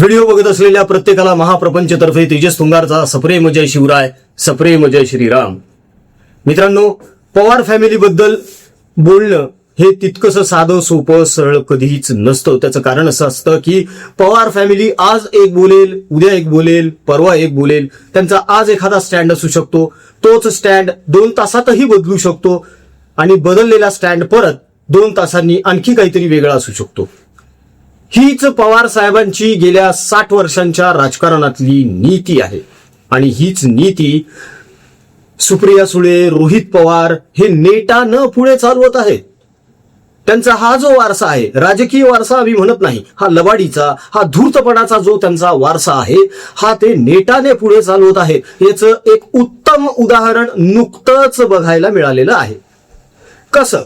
Video बघत असलेल्या प्रत्येकाला महाप्रपंचतर्फे तेजस तुंगारचा सप्रेम जय शिवराय, सप्रेम जय श्रीराम. मित्रांनो, पवार फॅमिलीबद्दल बोलणं हे तितकंसं साधं सोपं सरळ कधीच नसतं. त्याचं कारण असं असतं की पवार फॅमिली आज एक बोलेल, उद्या एक बोलेल, परवा एक बोलेल. त्यांचा आज एखादा स्टँड असू शकतो, तोच स्टँड 2 तासातही बदलू शकतो आणि बदललेला स्टँड परत 2 तासांनी आणखी काहीतरी वेगळा असू शकतो. हीच पवार साहेबांची गेल्या 60 वर्षांच्या राजकारणातली नीती आहे आणि हीच नीती सुप्रिया सुळे, रोहित पवार हे नेटानं पुढे चालवत आहेत. त्यांचा हा जो वारसा आहे, राजकीय वारसा आम्ही म्हणत नाही, हा लबाडीचा, हा धूर्तपणाचा जो त्यांचा वारसा आहे, हा ते नेटाने पुढे चालवत आहेत. याचं एक उत्तम उदाहरण नुकतंच बघायला मिळालेलं आहे. कसं?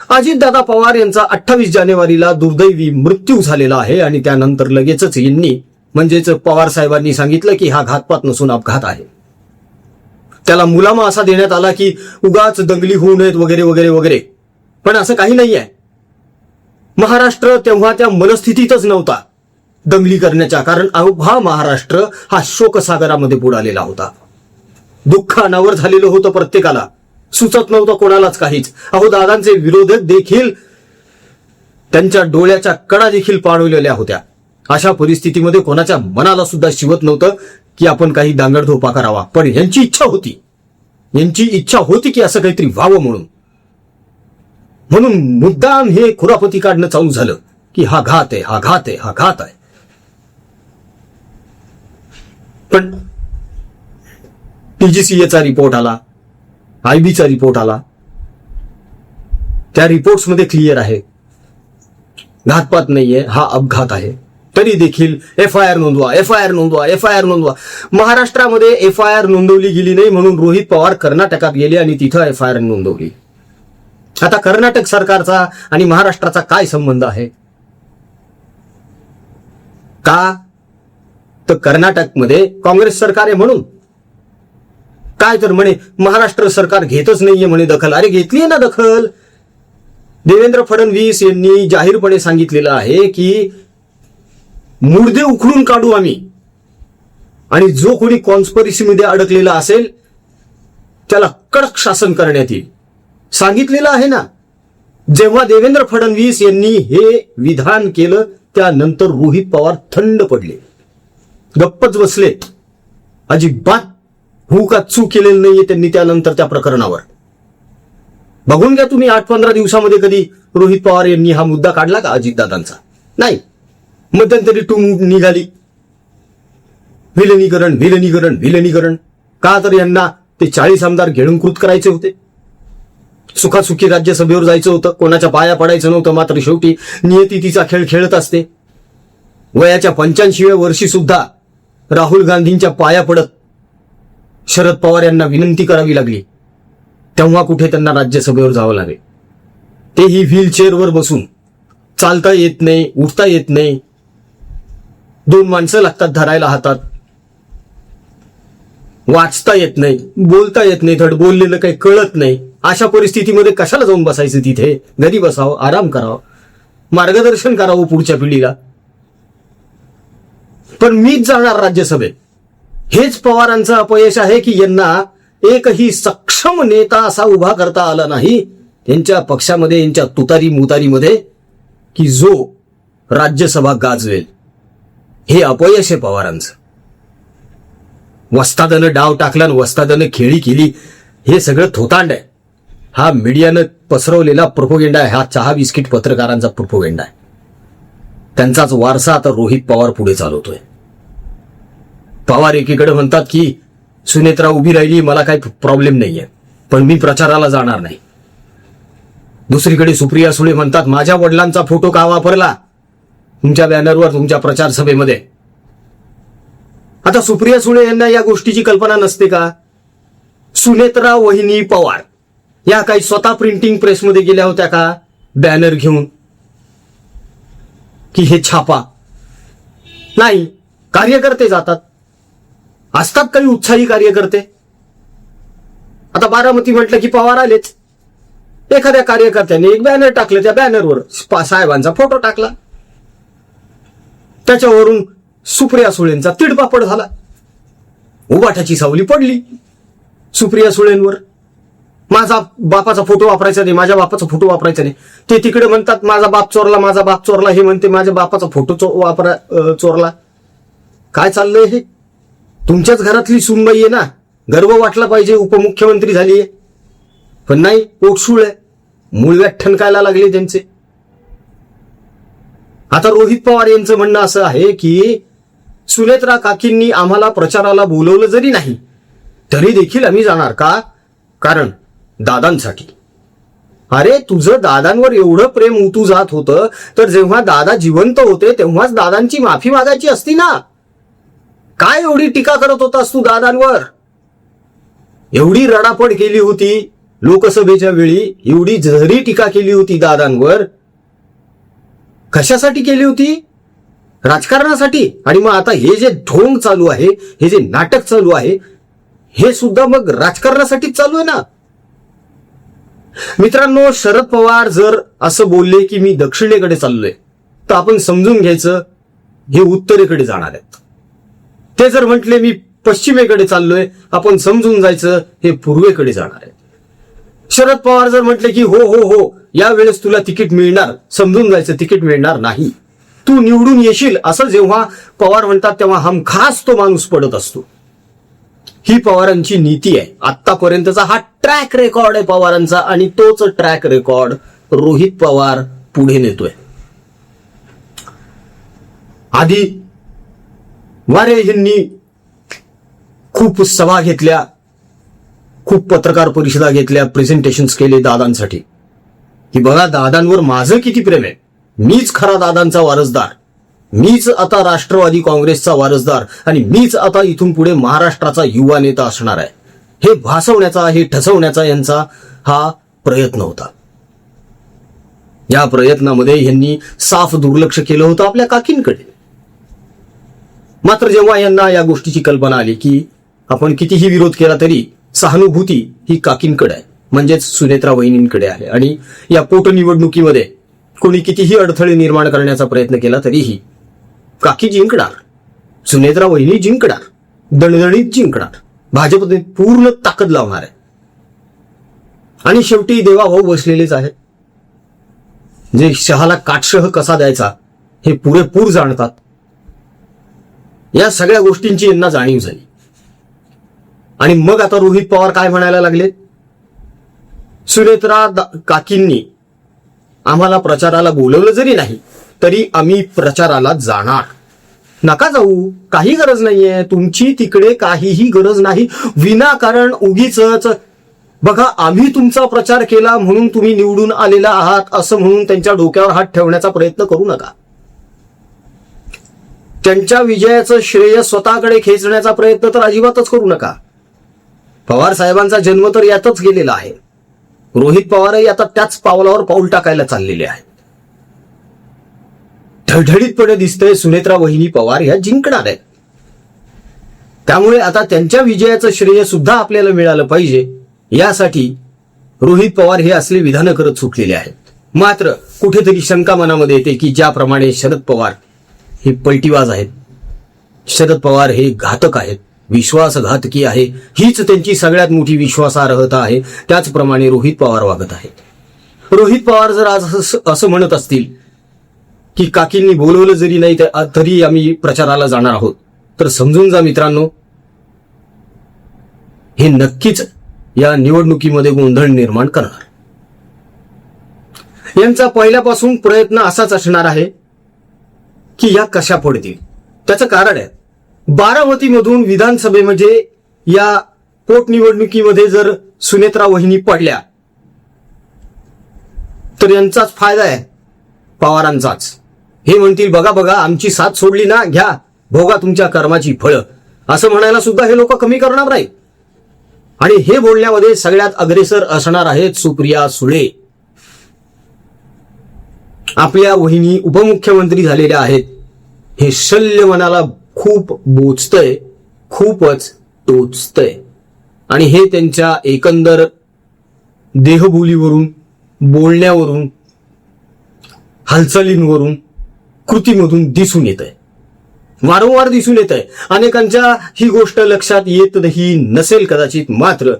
अजितदादा पवार यांचा 28 जानेवारीला दुर्दैवी मृत्यू झालेला आहे आणि त्यानंतर लगेचच यांनी म्हणजेच पवार साहेबांनी सांगितलं की हा घातपात नसून अपघात आहे. त्याला मुलामा असा देण्यात आला की उगाच दंगली होऊ नयेत वगैरे वगैरे वगैरे, पण असं काही नाही आहे. महाराष्ट्र तेव्हा त्या मनस्थितीतच नव्हता दंगली करण्याच्या, कारण अवघा महाराष्ट्र हा शोकसागरामध्ये बुडालेला होता. दुःख अनावर झालेलं होतं प्रत्येकाला, सुचत नव्हतं कोणालाच काहीच. अहो, दादांचे विरोधक देखील त्यांच्या डोळ्याच्या कडा देखील पाणवलेल्या होत्या. अशा परिस्थितीमध्ये कोणाच्या मनाला सुद्धा शिवत नव्हतं की आपण काही दांगडधोपा करावा, पण यांची इच्छा होती की असं काहीतरी व्हावं म्हणून मुद्दाम हे खुरापती काढणं चालू झालं की हा घात आहे, हा घात आहे, हा घात आहे. पण TGCA रिपोर्ट आला, IBचा रिपोर्ट आला, त्या रिपोर्ट्स मध्ये क्लिअर आहे घातपात नाहीये, हा अपघात आहे. तरी देखील FIR नोंदवा. महाराष्ट्रामध्ये FIR नोंदवली गेली नाही म्हणून रोहित पवार कर्नाटकात गेले आणि तिथं FIR नोंदवली. आता कर्नाटक सरकारचा आणि महाराष्ट्राचा काय संबंध आहे? का? तर कर्नाटकमध्ये काँग्रेस सरकार आहे म्हणून. काय तर म्हणे महाराष्ट्र सरकार घेतच नाहीये म्हणे दखल. अरे घेतलीये ना दखल. देवेंद्र फडणवीस यांनी जाहीरपणे सांगितलेलं आहे की मुर्दे उखडून काढू आम्ही आणि जो कोणी कॉन्स्पिरसीमध्ये अडकलेला असेल त्याला कडक शासन करण्यात येईल. सांगितलेलं आहे ना. जेव्हा देवेंद्र फडणवीस यांनी हे विधान केलं त्यानंतर रोहित पवार थंड पडले, गप्पच बसले. अजिबात हू का चूक केलेलं नाहीये त्यांनी त्यानंतर त्या प्रकरणावर. बघून घ्या तुम्ही 8-15 दिवसामध्ये कधी रोहित पवार यांनी हा मुद्दा काढला का अजितदादांचा? नाही. मध्यंतरी निघाली विलनीकरण. का? तर यांना ते 40 आमदार गिळंकृत करायचे होते. सुखासुखी राज्यसभेवर जायचं होतं, कोणाच्या पाया पडायचं नव्हतं. मात्र शेवटी नियती तिचा खेळ खेळत असते. वयाच्या 85व्या वर्षी सुद्धा राहुल गांधींच्या पाया पडत शरद पवार यांना विनंती करावी लागली. तेव्हा कुठे त्यांना राज्यसभेवर जावं लागेल, तेही व्हीलचेअरवर बसून. चालता येत नाही, उठता येत नाही, 2 माणसं लागतात धरायला हातात. वाचता येत नाही, बोलता येत नाही, धड बोललेलं काही कळत नाही. अशा परिस्थितीमध्ये कशाला जाऊन बसायचं तिथे? घरी बसावं, आराम करावं, मार्गदर्शन करावं पुढच्या पिढीला. पण मीच जाणार राज्यसभेत. हेच पवारांचं अपयश आहे की यांना एकही सक्षम नेता असा उभा करता आला नाही त्यांच्या पक्षामध्ये, यांच्या तुतारी मुतारीमध्ये, की जो राज्यसभा गाजवेल. हे अपयश आहे पवारांचं. वस्तादानं डाव टाकला, वस्तादानं खेळी केली, हे सगळं थोतांड आहे. हा मीडियानं पसरवलेला प्रोपोगेंडा आहे. हा चहा बिस्किट पत्रकारांचा प्रोपोगेंडा आहे. त्यांचाच वारसा आता रोहित पवार पुढे चालवतोय. पवार एकीकडे म्हणतात की सुनेत्रा उभी राहिली, मला काही प्रॉब्लेम नाहीये, पण मी प्रचाराला जाणार नाही. दुसरीकडे सुप्रिया सुळे म्हणतात माझ्या वडिलांचा फोटो का वापरला तुमच्या बॅनरवर, तुमच्या प्रचार सभेमध्ये? आता सुप्रिया सुळे यांना या गोष्टीची कल्पना नसते का? सुनेत्रा वहिनी पवार या काही स्वतः प्रिंटिंग प्रेसमध्ये गेल्या होत्या का बॅनर घेऊन की हे छापा? नाही. कार्यकर्ते जातात, असतात काही उत्साही कार्यकर्ते. आता बारामती म्हटलं की पवार आलेच. एखाद्या कार्यकर्त्याने एक बॅनर टाकलं, त्या बॅनरवर साहेबांचा फोटो टाकला, त्याच्यावरून सुप्रिया सुळेंचा तिडपापड झाला. उबाठाची सावली पडली सुप्रिया सुळेंवर. माझा बापाचा फोटो वापरायचा नाही, माझ्या बापाचा फोटो वापरायचा नाही. ते तिकडे म्हणतात माझा बाप चोरला, माझा बाप चोरला. हे म्हणते माझ्या बापाचा फोटो चोरला. काय चाललंय हे? तुमच्याच घरातली सुनबाई आहे ना, गर्व वाटला पाहिजे, उपमुख्यमंत्री झालीये. पण नाही, पोटशूळ आहे. मूळ व्याख्यान कायला लागले त्यांचे. आता रोहित पवार यांचं म्हणणं असं आहे की सुनेत्रा काकींनी आम्हाला प्रचाराला बोलवलं जरी नाही तरी देखील आम्ही जाणार. का? कारण दादांसाठी. अरे तुझं दादांवर एवढं प्रेम उतू जात होतं तर जेव्हा दादा जिवंत होते तेव्हाच दादांची माफी मागायची असती ना. काय एवढी टीका करत होतास तू दादांवर? एवढी रडापड केली होती लोकसभेच्या वेळी, एवढी जरी टीका केली होती दादांवर. कशासाठी केली होती? राजकारणासाठी. आणि मग आता हे जे ढोंग चालू आहे, हे जे नाटक चालू आहे, हे सुद्धा मग राजकारणासाठीच चालू आहे ना. मित्रांनो, शरद पवार जर असं बोलले की मी दक्षिणेकडे चाललोय तर आपण समजून घ्यायचं हे उत्तरेकडे जाणार आहेत. ते जर म्हटले मी पश्चिमेकडे चाललोय, आपण समजून जायचं हे पूर्वेकडे जाणार आहेत. शरद पवार जर म्हटले की हो हो हो यावेळेस तुला तिकीट मिळणार, समजून जायचं तिकीट मिळणार नाही, तू निवडून येशील, असं जेव्हा पवार म्हणतात तेव्हा हमखास तो माणूस पडत असतो. ही पवारांची नीती आहे. आतापर्यंतचा हा ट्रॅक रेकॉर्ड आहे पवारांचा, आणि तोच ट्रॅक रेकॉर्ड रोहित पवार पुढे नेतोय. आधी वारे यांनी खूप सभा घेतल्या, खूप पत्रकार परिषदा घेतल्या, प्रेझेंटेशन्स केले दादांसाठी की बघा दादांवर माझं किती प्रेम आहे, मीच खरा दादांचा वारसदार, मीच आता राष्ट्रवादी काँग्रेसचा वारसदार, आणि मीच आता इथून पुढे महाराष्ट्राचा युवा नेता असणार आहे. हे भासवण्याचा, हे ठसवण्याचा यांचा हा प्रयत्न होता. या प्रयत्नामध्ये यांनी साफ दुर्लक्ष केलं होतं आपल्या काकींकडे. मात्र जेव्हा यांना या गोष्टीची कल्पना आली की आपण कितीही विरोध केला तरी सहानुभूती ही काकींकडे आहे, म्हणजेच सुनेत्रा वहिनींकडे आहे, आणि या पोटनिवडणुकीमध्ये कोणी कितीही अडथळे निर्माण करण्याचा प्रयत्न केला तरीही काकी जिंकणार, सुनेत्रा वहिनी जिंकणार, दणदणीत जिंकणार, भाजपने पूर्ण ताकद लावणार आहे. आणि शेवटी देवाभाऊ बसलेलेच आहेत, जे शहाला काटशह कसा द्यायचा हे पुरेपूर जाणतात. या सगळ्या गोष्टींची यांना जाणीव झाली. आणि मग आता रोहित पवार काय म्हणायला लागले? सुनेत्रा काकींनी आम्हाला प्रचाराला बोलवलं जरी नाही तरी आम्ही प्रचाराला जाणार. नका जाऊ, काही गरज नाहीये तुमची तिकडे, काहीही गरज नाही. विनाकारण उगीच बघा आम्ही तुमचा प्रचार केला म्हणून तुम्ही निवडून आलेला आहात असं म्हणून त्यांच्या डोक्यावर हात ठेवण्याचा प्रयत्न करू नका. त्यांच्या विजयाचं श्रेय स्वतःकडे खेचण्याचा प्रयत्न तर अजिबातच करू नका. पवार साहेबांचा जन्म तर यातच गेलेला आहे. रोहित पवारही आता त्याच पावलावर पाऊल टाकायला चाललेले आहेत. ढळढळीतपणे दिसतंय सुनेत्रा वहिनी पवार ह्या जिंकणार आहेत. त्यामुळे आता त्यांच्या विजयाचं श्रेय सुद्धा आपल्याला मिळालं पाहिजे, यासाठी रोहित पवार हे असले विधानं करत सुटलेले आहेत. मात्र कुठेतरी शंका मनामध्ये येते की ज्याप्रमाणे शरद पवार हे पलटीवाज आहेत, शरद पवार हे घातक आहेत, विश्वासघातकी आहे, हीच त्यांची सगळ्यात मोठी विश्वासार्हता आहे, त्याचप्रमाणे रोहित पवार वागत आहेत. रोहित पवार जर आज असं म्हणत असतील की काकींनी बोलवलं जरी नाही तरी आम्ही प्रचाराला जाणार आहोत, तर समजून जा मित्रांनो, हे नक्कीच या निवडणुकीमध्ये गोंधळ निर्माण करणार. यांचा पहिल्यापासून प्रयत्न असाच असणार आहे की या कशा पडतील. त्याचं कारण आहे, बारामतीमधून विधानसभेमध्ये या पोटनिवडणुकीमध्ये जर सुनेत्रा वहिनी पडल्या तर यांचाच फायदा आहे, पवारांचाच. हे म्हणतील बघा बघा आमची साथ सोडली ना, घ्या भोगा तुमच्या कर्माची फळं, असं म्हणायला सुद्धा हे लोक कमी करणार नाही. आणि हे बोलण्यामध्ये सगळ्यात अग्रेसर असणार आहेत सुप्रिया सुळे. आपल्या वहिनी उपमुख्यमंत्री झालेल्या आहेत, हे शल्य मनाला खूप बोचतंय, खूपच टोचतंय. आणि हे त्यांच्या एकंदर देहबोलीवरून, बोलण्यावरून, हालचालींवरून, कृतीमधून दिसून येतंय. वारंवार दिसून येत आहे. अनेकांच्या ही गोष्ट लक्षात येतही नसेल कदाचित, मात्र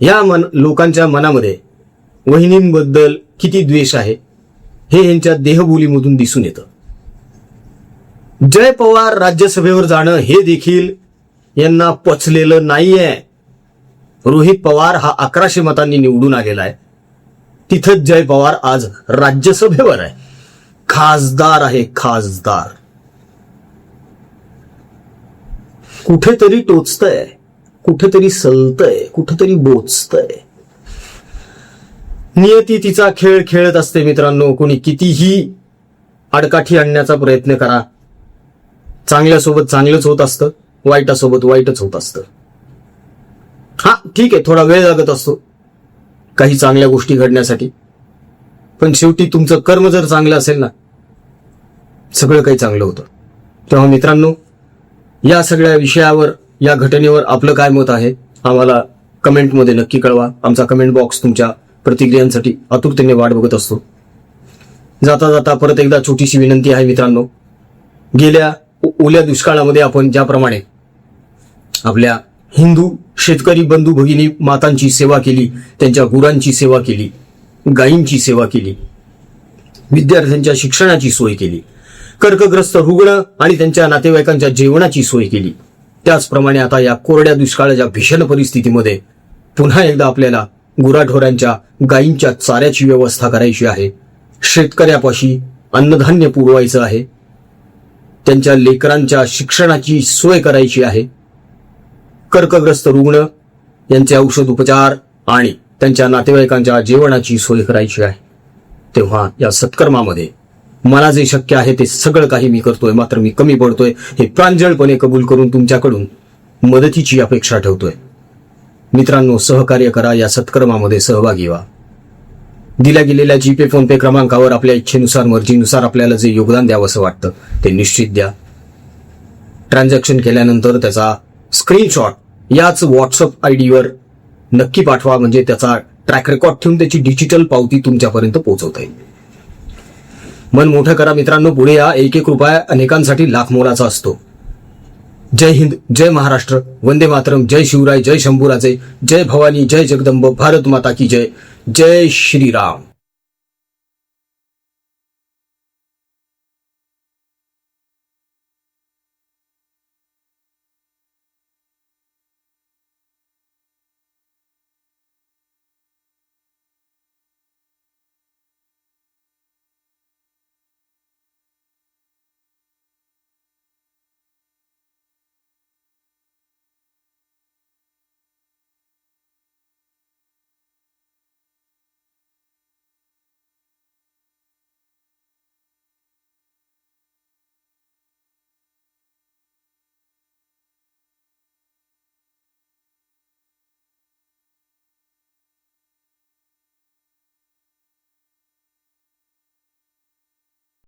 या लोकांच्या मनामध्ये वहिनींबद्दल किती द्वेष आहे हे यांच्या देहबोलीमधून दिसून येतं. जय पवार राज्यसभेवर जाणं हे देखील यांना पचलेलं नाहीये. रोहित पवार हा 1100 मतांनी निवडून आलेला आहे. तिथंच जय पवार आज राज्यसभेवर आहे, खासदार आहे, खासदार. कुठेतरी टोचतंय, कुठेतरी सलतंय, कुठेतरी बोचतंय. नियती तिचा खेळ खेळत असते मित्रांनो. कोणी कितीही आडकाठी आणण्याचा प्रयत्न करा, चांगल्यासोबत चांगलंच होत असतं, वाईटासोबत वाईटच होत असतं. हा ठीक आहे, थोडा वेळ लागत असतो काही चांगल्या गोष्टी घडण्यासाठी, पण शेवटी तुमचं कर्म जर चांगलं असेल ना, सगळं काही चांगलं होतं. तेव्हा मित्रांनो, या सगळ्या विषयावर, या घटनेवर आपलं काय मत आहे आम्हाला कमेंटमध्ये नक्की कळवा. आमचा कमेंट बॉक्स तुमच्या प्रतिक्रियांसाठी आतुरतेने वाट बघत असतो. जाता जाता परत एकदा छोटीशी विनंती आहे मित्रांनो. गेल्या ओल्या दुष्काळामध्ये आपण ज्याप्रमाणे आपल्या हिंदू शेतकरी बंधू भगिनी मातांची सेवा केली, त्यांच्या गुरांची सेवा केली, गायींची सेवा केली, विद्यार्थ्यांच्या शिक्षणाची सोय केली, कर्कग्रस्त रुग्ण आणि त्यांच्या नातेवाईकांच्या जेवणाची सोय केली, त्याचप्रमाणे आता या कोरड्या दुष्काळाच्या भीषण परिस्थितीमध्ये पुन्हा एकदा आपल्याला गुराढोरांच्या, गायींच्या चाऱ्याची व्यवस्था करायची आहे. शेतकऱ्यापाशी अन्नधान्य पुरवायचं आहे, त्यांच्या लेकरांच्या शिक्षणाची सोय करायची आहे, कर्कग्रस्त रुग्ण यांचे औषध उपचार आणि त्यांच्या नातेवाईकांच्या जेवणाची सोय करायची आहे. तेव्हा या सत्कर्मामध्ये मला जे शक्य आहे ते सगळं काही मी करतोय, मात्र मी कमी पडतोय हे प्रांजळपणे कबूल करून तुमच्याकडून मदतीची अपेक्षा ठेवतोय. मित्रांनो, सहकार्य करा, या सत्कर्मामध्ये सहभागी व्हा. दिल्या गेलेल्या जीपे फोनपे क्रमांकावर आपल्या इच्छेनुसार, मर्जीनुसार आपल्याला जे योगदान द्यावं असं वाटतं ते निश्चित द्या. ट्रान्झॅक्शन केल्यानंतर त्याचा स्क्रीनशॉट याच व्हॉट्सअप आयडीवर नक्की पाठवा, म्हणजे त्याचा ट्रॅक रेकॉर्ड ठेवून त्याची डिजिटल पावती तुमच्यापर्यंत पोहोचवता येईल. मन मोठं करा मित्रांनो. पुढे या. एक एक रुपया अनेकांसाठी लाख मोलाचा असतो. जय हिंद, जय महाराष्ट्र, वंदे मातरम, जय शिवराय, जय शंभूराजे, जय भवानी, जय जगदंब, भारत माता की जय, जय श्रीराम.